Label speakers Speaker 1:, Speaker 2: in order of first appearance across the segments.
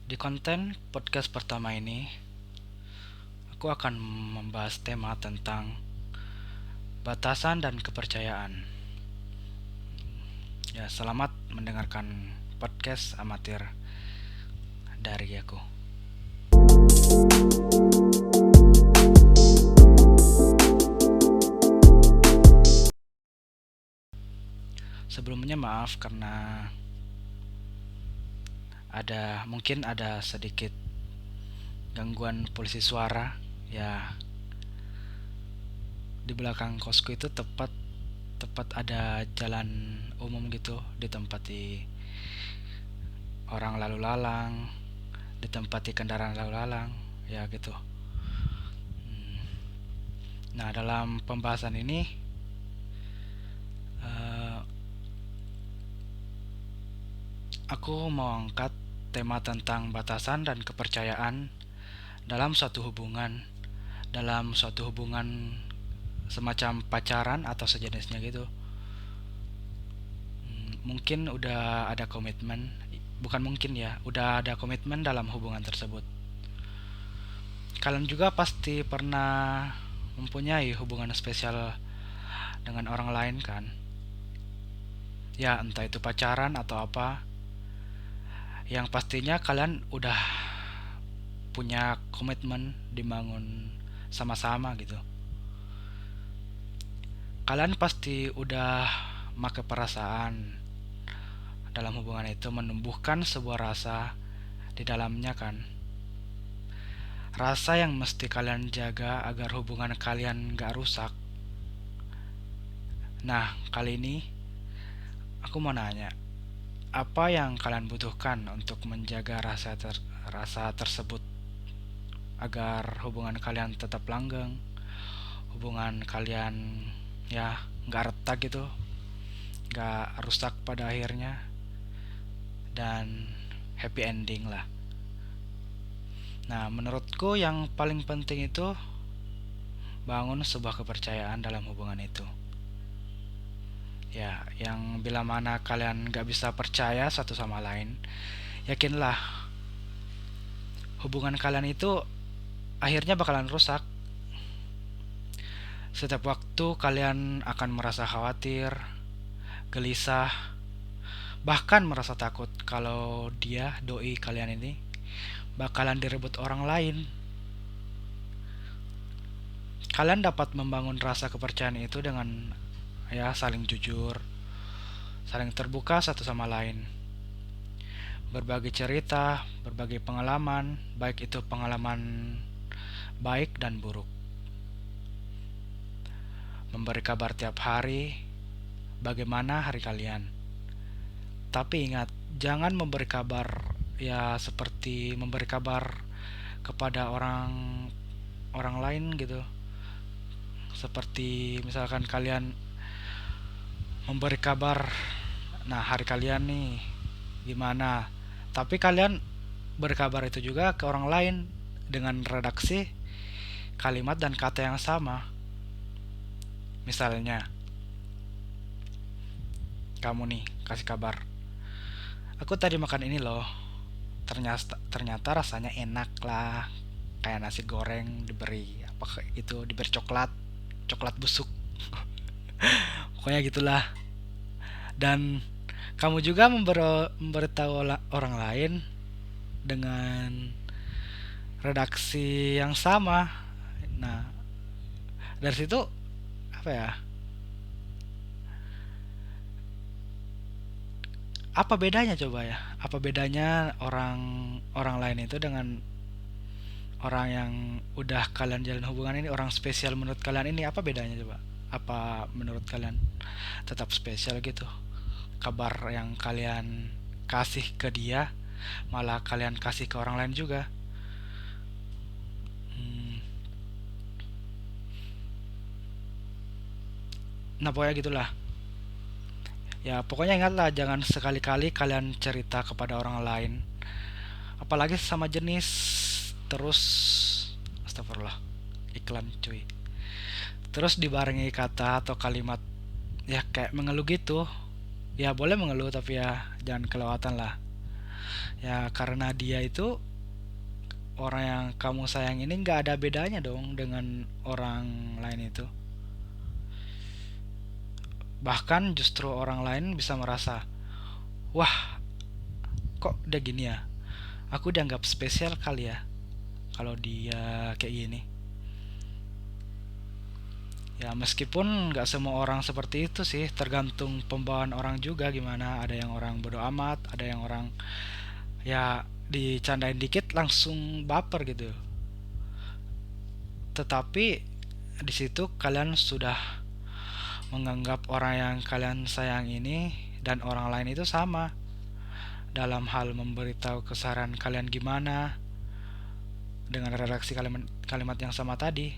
Speaker 1: Di konten podcast pertama ini, aku akan membahas tema tentang batasan dan kepercayaan. Ya, selamat mendengarkan podcast amatir dari aku. Sebelumnya maaf karena mungkin ada sedikit gangguan polisi suara. Ya, di belakang kosku itu tepat tepat ada jalan umum gitu, ditempati orang lalu lalang, ditempati kendaraan lalu lalang, ya gitu. Nah, dalam pembahasan ini eh, aku mau angkat tema tentang batasan dan kepercayaan dalam suatu hubungan semacam pacaran atau sejenisnya gitu. Mungkin udah ada komitmen, bukan mungkin ya, udah ada komitmen dalam hubungan tersebut. Kalian juga pasti pernah mempunyai hubungan spesial dengan orang lain kan? Ya, entah itu pacaran atau apa. Yang pastinya kalian udah punya komitmen dibangun sama-sama gitu. Kalian pasti udah make perasaan dalam hubungan itu, menumbuhkan sebuah rasa di dalamnya kan. Rasa yang mesti kalian jaga agar hubungan kalian gak rusak. Nah, kali ini aku mau nanya, apa yang kalian butuhkan untuk menjaga rasa tersebut agar hubungan kalian tetap langgeng, hubungan kalian ya nggak retak gitu, nggak rusak pada akhirnya, dan happy ending lah. Nah, menurutku yang paling penting itu bangun sebuah kepercayaan dalam hubungan itu. Ya, yang bila mana kalian nggak bisa percaya satu sama lain, yakinlah hubungan kalian itu akhirnya bakalan rusak. Setiap waktu kalian akan merasa khawatir, gelisah, bahkan merasa takut kalau doi kalian ini bakalan direbut orang lain. Kalian dapat membangun rasa kepercayaan itu dengan ya saling jujur, saling terbuka satu sama lain. Berbagi cerita, berbagi pengalaman, baik itu pengalaman baik dan buruk. Memberi kabar tiap hari, bagaimana hari kalian. Tapi ingat, jangan memberi kabar ya seperti memberi kabar kepada orang orang lain gitu. Seperti misalkan kalian memberi kabar, nah hari kalian nih gimana. Tapi kalian berkabar itu juga ke orang lain dengan redaksi kalimat dan kata yang sama. Misalnya, kamu nih kasih kabar, aku tadi makan ini loh, ternyata rasanya enak lah, kayak nasi goreng diberi apa gitu, diberi coklat, coklat busuk. Pokoknya gitulah. Dan kamu juga memberitahu orang lain dengan redaksi yang sama. Nah, dari situ apa ya? Apa bedanya coba ya? Apa bedanya orang orang lain itu dengan orang yang udah kalian jalin hubungan ini, orang spesial menurut kalian ini, apa bedanya coba? Apa menurut kalian tetap spesial gitu? Kabar yang kalian kasih ke dia malah kalian kasih ke orang lain juga. Hmm, nah, pokoknya gitulah. Ya, pokoknya ingatlah jangan sekali-kali kalian cerita kepada orang lain, apalagi sama jenis, terus astagfirullah, iklan cuy. Terus dibarengi kata atau kalimat ya kayak mengeluh gitu. Ya boleh mengeluh tapi ya jangan kelewatan lah. Ya karena dia itu orang yang kamu sayang ini nggak ada bedanya dong dengan orang lain itu. Bahkan justru orang lain bisa merasa, wah, kok dia gini ya, aku dianggap spesial kali ya kalau dia kayak gini. Ya meskipun nggak semua orang seperti itu sih, tergantung pembawaan orang juga gimana. Ada yang orang bodo amat, ada yang orang ya dicandain dikit langsung baper gitu. Tetapi di situ kalian sudah menganggap orang yang kalian sayang ini dan orang lain itu sama dalam hal memberitahu keseharian kalian gimana dengan redaksi kalimat yang sama tadi.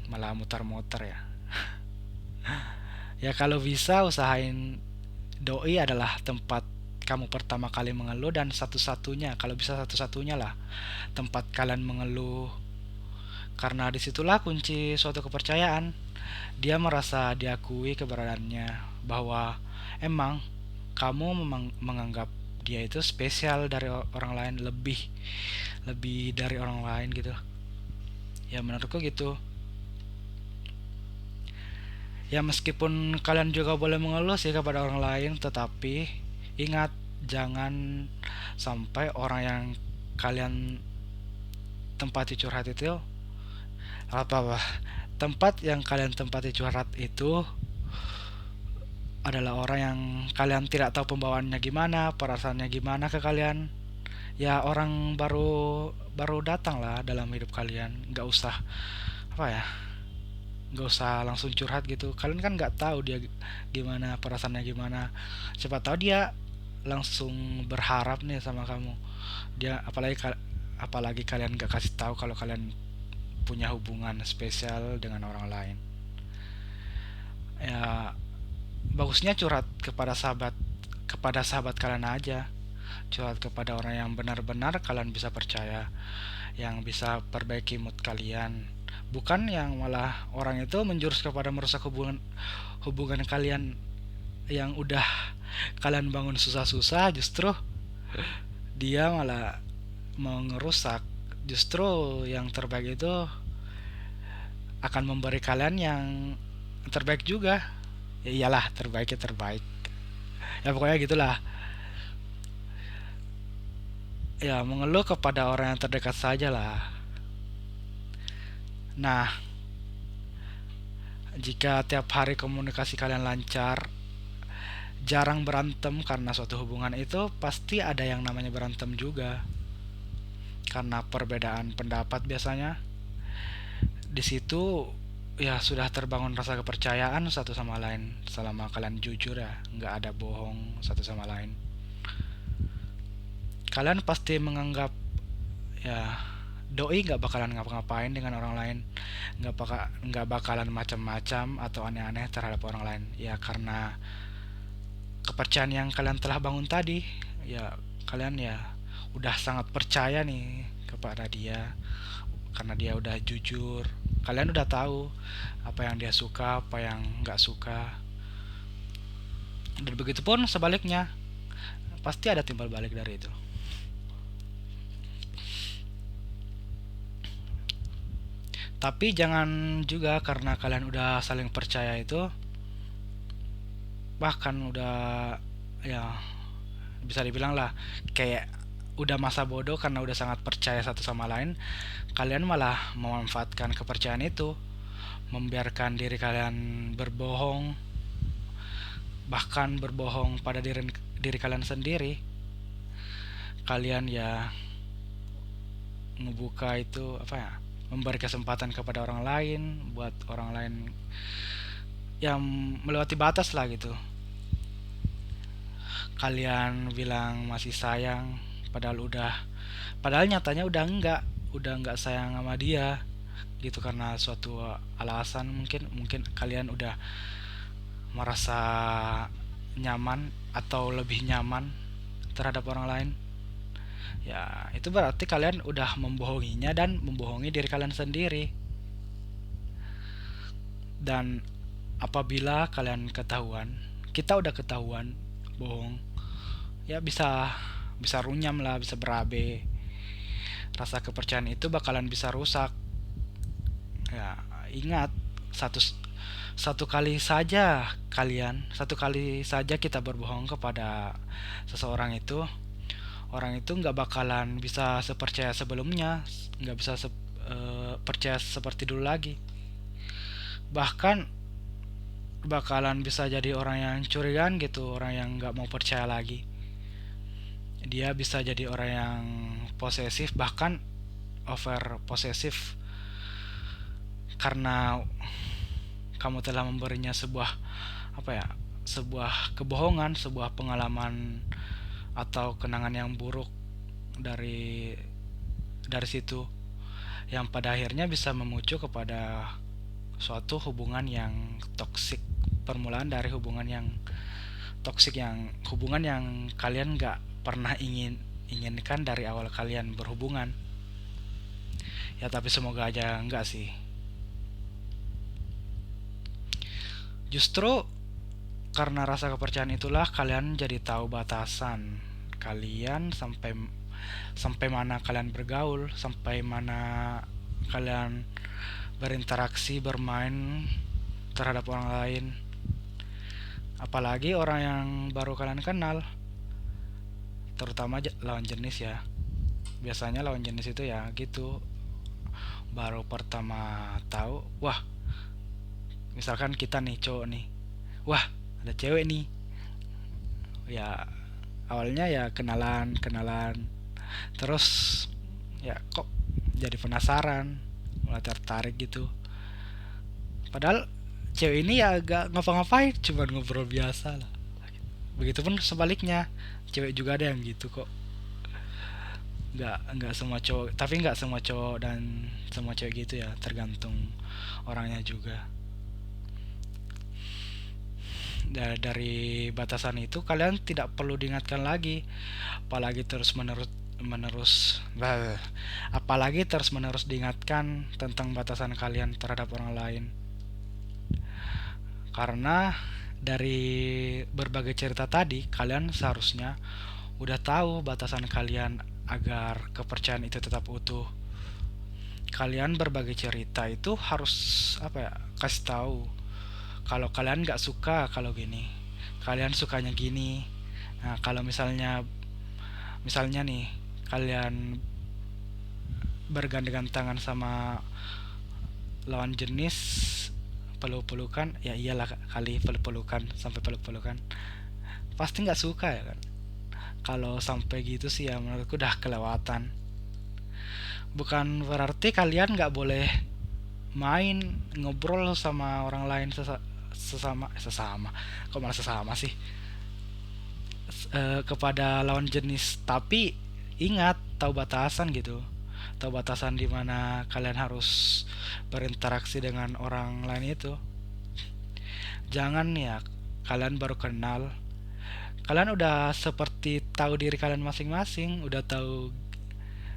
Speaker 1: Malah muter-muter ya. Ya kalau bisa usahain doi adalah tempat kamu pertama kali mengeluh dan satu-satunya, kalau bisa satu-satunya lah tempat kalian mengeluh, karena disitulah kunci suatu kepercayaan. Dia merasa diakui keberadaannya, bahwa emang kamu memang menganggap dia itu spesial dari orang lain, lebih lebih dari orang lain gitu. Ya menurutku gitu. Ya meskipun kalian juga boleh mengeluh sih kepada orang lain, tetapi ingat, jangan sampai orang yang kalian tempati curhat itu apa tempat yang kalian tempati curhat itu adalah orang yang kalian tidak tahu pembawaannya gimana, perasaannya gimana ke kalian. Ya orang baru baru datang lah dalam hidup kalian, nggak usah apa ya, nggak usah langsung curhat gitu. Kalian kan nggak tahu dia gimana, perasaannya gimana. Siapa tahu dia langsung berharap nih sama kamu. Dia apalagi kalian nggak kasih tahu kalau kalian punya hubungan spesial dengan orang lain. Ya bagusnya curhat kepada sahabat kalian aja. Curhat kepada orang yang benar-benar kalian bisa percaya, yang bisa perbaiki mood kalian, bukan yang malah orang itu menjurus kepada merusak hubungan hubungan kalian yang udah kalian bangun susah-susah. Justru dia malah mau ngerusak. Justru yang terbaik itu akan memberi kalian yang terbaik juga. Ya iyalah, terbaiknya terbaik, ya pokoknya gitulah. Ya mengeluh kepada orang yang terdekat saja lah. Nah, jika tiap hari komunikasi kalian lancar, jarang berantem, karena suatu hubungan itu pasti ada yang namanya berantem juga karena perbedaan pendapat biasanya. Di situ ya sudah terbangun rasa kepercayaan satu sama lain selama kalian jujur ya, nggak ada bohong satu sama lain. Kalian pasti menganggap ya doi nggak bakalan ngapa-ngapain dengan orang lain, nggak bakalan macam-macam atau aneh-aneh terhadap orang lain, ya karena kepercayaan yang kalian telah bangun tadi. Ya kalian ya udah sangat percaya nih kepada dia, karena dia udah jujur. Kalian udah tahu apa yang dia suka, apa yang nggak suka, dan begitu pun sebaliknya, pasti ada timbal balik dari itu. Tapi jangan juga karena kalian udah saling percaya itu, bahkan udah ya bisa dibilang lah kayak udah masa bodoh karena udah sangat percaya satu sama lain, kalian malah memanfaatkan kepercayaan itu, membiarkan diri kalian berbohong, bahkan berbohong pada diri kalian sendiri. Kalian ya ngebuka itu apa ya, memberi kesempatan kepada orang lain, buat orang lain yang melewati batas lah gitu. Kalian bilang masih sayang, padahal nyatanya udah enggak sayang sama dia gitu, karena suatu alasan. Mungkin kalian udah merasa nyaman atau lebih nyaman terhadap orang lain. Ya itu berarti kalian udah membohonginya dan membohongi diri kalian sendiri. Dan apabila kalian ketahuan, kita udah ketahuan bohong, ya bisa bisa runyam lah, bisa berabe. Rasa kepercayaan itu bakalan bisa rusak. Ya, ingat, satu satu kali saja kita berbohong kepada seseorang itu, orang itu nggak bakalan bisa sepercaya sebelumnya, nggak bisa percaya seperti dulu lagi. Bahkan bakalan bisa jadi orang yang curigaan gitu, orang yang nggak mau percaya lagi. Dia bisa jadi orang yang posesif, bahkan over posesif, karena kamu telah memberinya sebuah apa ya, sebuah kebohongan, sebuah pengalaman atau kenangan yang buruk dari situ, yang pada akhirnya bisa memicu kepada suatu hubungan yang toksik. Permulaan dari hubungan yang toksik, yang hubungan yang kalian nggak pernah inginkan dari awal kalian berhubungan. Ya tapi semoga aja enggak sih. Justru karena rasa kepercayaan itulah kalian jadi tahu batasan kalian, sampai sampai mana kalian bergaul, sampai mana kalian berinteraksi, bermain terhadap orang lain. Apalagi orang yang baru kalian kenal, terutama lawan jenis ya. Biasanya lawan jenis itu ya gitu, baru pertama tahu, wah, misalkan kita nih cowok nih, wah, ada cewek nih. Ya awalnya ya kenalan kenalan, terus ya kok jadi penasaran, mulai tertarik gitu. Padahal cewek ini ya gak ngapa-ngapain, cuma ngobrol biasa lah. Begitupun sebaliknya, cewek juga ada yang gitu kok. Nggak semua cowok, tapi nggak semua cowok dan semua cewek gitu ya, tergantung orangnya juga. Dari batasan itu kalian tidak perlu diingatkan lagi, apalagi terus apalagi terus menerus diingatkan tentang batasan kalian terhadap orang lain. Karena dari berbagai cerita tadi, kalian seharusnya udah tahu batasan kalian agar kepercayaan itu tetap utuh. Kalian berbagi cerita itu harus apa ya, kasih tahu kalau kalian nggak suka kalau gini, kalian sukanya gini. Nah kalau misalnya nih, kalian bergandengan tangan sama lawan jenis, peluk-pelukan, ya iyalah kali peluk-pelukan, sampai peluk-pelukan pasti nggak suka ya kan. Kalau sampai gitu sih ya menurutku udah kelewatan. Bukan berarti kalian nggak boleh main ngobrol sama orang lain, sesama kok malah sesama sih, kepada lawan jenis, tapi ingat, tahu batasan gitu, tahu batasan di mana kalian harus berinteraksi dengan orang lain itu. Jangan ya, kalian baru kenal, kalian udah seperti tahu diri kalian masing-masing, udah tahu,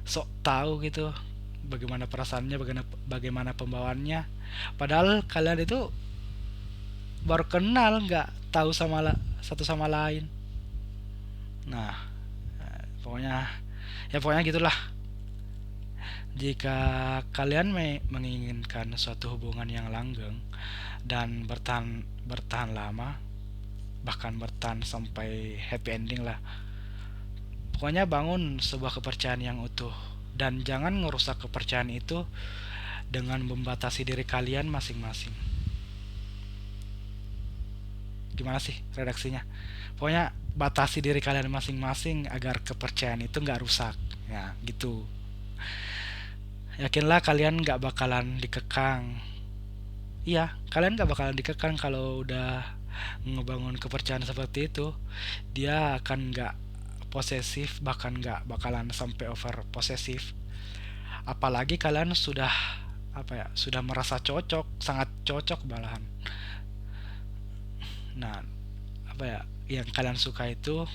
Speaker 1: sok tahu gitu bagaimana perasaannya, bagaimana pembawaannya, padahal kalian itu baru kenal, nggak tahu satu sama lain. Nah, pokoknya pokoknya gitulah. Jika kalian menginginkan suatu hubungan yang langgeng dan bertahan lama, bahkan bertahan sampai happy ending lah, pokoknya bangun sebuah kepercayaan yang utuh, dan jangan ngerusak kepercayaan itu dengan membatasi diri kalian masing-masing. Gimana sih redaksinya? Pokoknya batasi diri kalian masing-masing agar kepercayaan itu nggak rusak. Ya gitu. Yakinlah kalian nggak bakalan dikekang. Iya, kalian nggak bakalan dikekang kalau udah ngebangun kepercayaan seperti itu. Dia akan nggak posesif, bahkan nggak bakalan sampai over posesif. Apalagi kalian sudah apa ya, sudah merasa cocok, sangat cocok malahan. Nah, apa ya, yang kalian suka itu,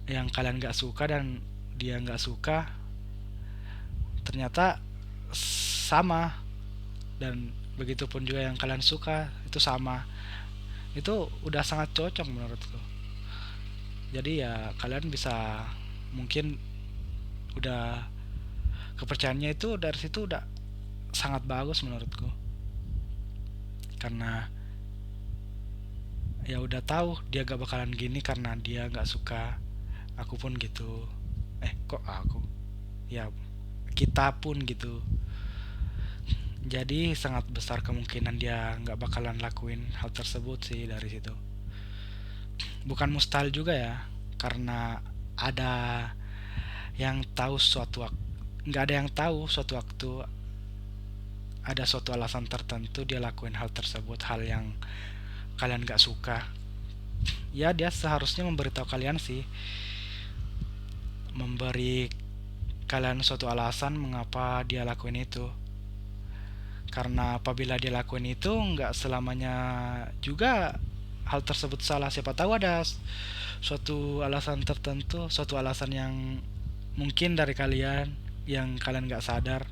Speaker 1: yang kalian nggak suka dan dia nggak suka, ternyata sama, dan begitupun juga yang kalian suka itu sama. Itu udah sangat cocok menurutku. Jadi ya kalian bisa mungkin udah kepercayaannya itu dari situ udah sangat bagus menurutku, karena ya udah tahu dia gak bakalan gini karena dia gak suka. Aku pun gitu. Kok aku, ya kita pun gitu. Jadi sangat besar kemungkinan dia gak bakalan lakuin hal tersebut sih dari situ. Bukan mustahil juga ya, karena ada yang tahu suatu waktu, nggak ada yang tahu suatu waktu ada suatu alasan tertentu dia lakuin hal tersebut, hal yang kalian gak suka. Ya dia seharusnya memberitahu kalian sih, memberi kalian suatu alasan mengapa dia lakuin itu. Karena apabila dia lakuin itu nggak selamanya juga hal tersebut salah. Siapa tahu ada suatu alasan tertentu, suatu alasan yang mungkin dari kalian yang kalian nggak sadar,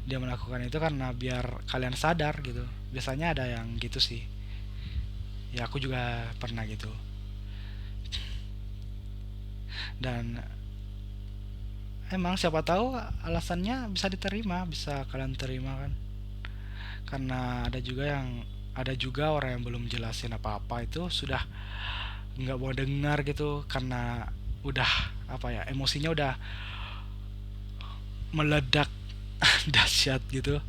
Speaker 1: dia melakukan itu karena biar kalian sadar gitu. Biasanya ada yang gitu sih. Ya aku juga pernah gitu. Dan emang siapa tahu alasannya bisa diterima, bisa kalian terima kan. Karena ada juga orang yang belum jelasin apa-apa itu sudah nggak mau dengar gitu, karena udah apa ya, emosinya udah meledak dahsyat gitu,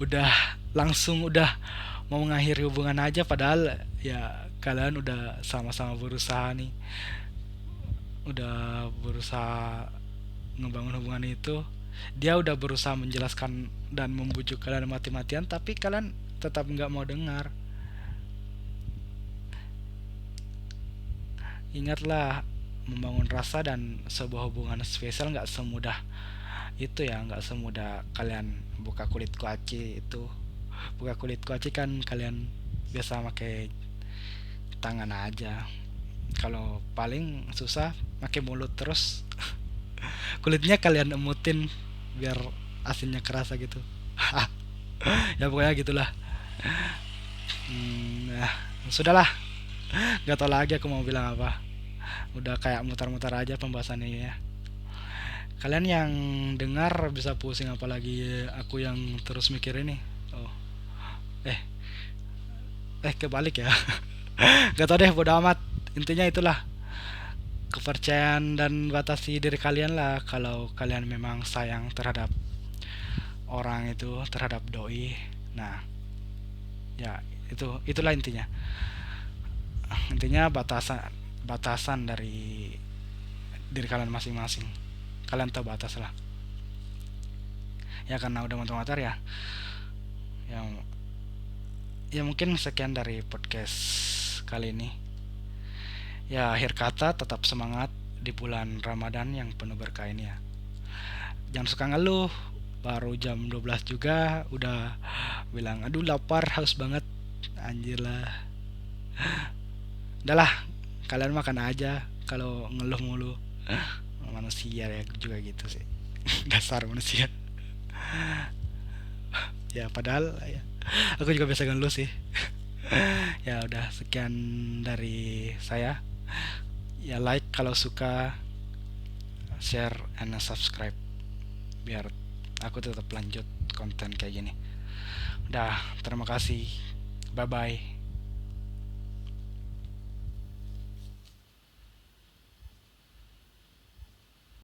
Speaker 1: udah langsung udah mau mengakhiri hubungan aja, padahal ya kalian udah sama-sama berusaha nih, udah berusaha ngebangun hubungan itu. Dia udah berusaha menjelaskan dan membujuk kalian mati-matian, tapi kalian tetap nggak mau dengar. Ingatlah, membangun rasa dan sebuah hubungan spesial nggak semudah itu ya, nggak semudah kalian buka kulit kuaci itu. Buka kulit kuaci kan kalian biasa pakai tangan aja. Kalau paling susah pakai mulut terus. Kulitnya kalian emutin biar asinnya kerasa gitu. Ya pokoknya gitulah. Nah, sudahlah, nggak tahu lagi aku mau bilang apa. Udah kayak mutar-mutar aja pembahasan ini ya. Kalian yang dengar bisa pusing, apalagi aku yang terus mikir ini. Oh, eh, kebalik ya. Gak tau deh, bodo amat. Intinya itulah, kepercayaan dan batasi diri kalian lah. Kalau kalian memang sayang terhadap orang itu, terhadap doi, nah ya itulah intinya. Intinya batasan dari diri kalian masing-masing. Kalian tahu batas lah. Ya karena udah motor-motor ya. Ya, ya mungkin sekian dari podcast kali ini. Ya akhir kata, tetap semangat di bulan Ramadan yang penuh berkah ini ya. Jangan suka ngeluh, baru jam 12 juga udah bilang aduh lapar, haus banget. Anjir lah. Udah lah, kalian makan aja kalau ngeluh mulu. Manusia ya juga gitu sih. Dasar manusia. Ya padahal ya, aku juga biasa ngeluh sih. Ya udah, sekian dari saya. Ya like kalau suka, share and subscribe biar aku tetap lanjut konten kayak gini. Udah, terima kasih. Bye bye.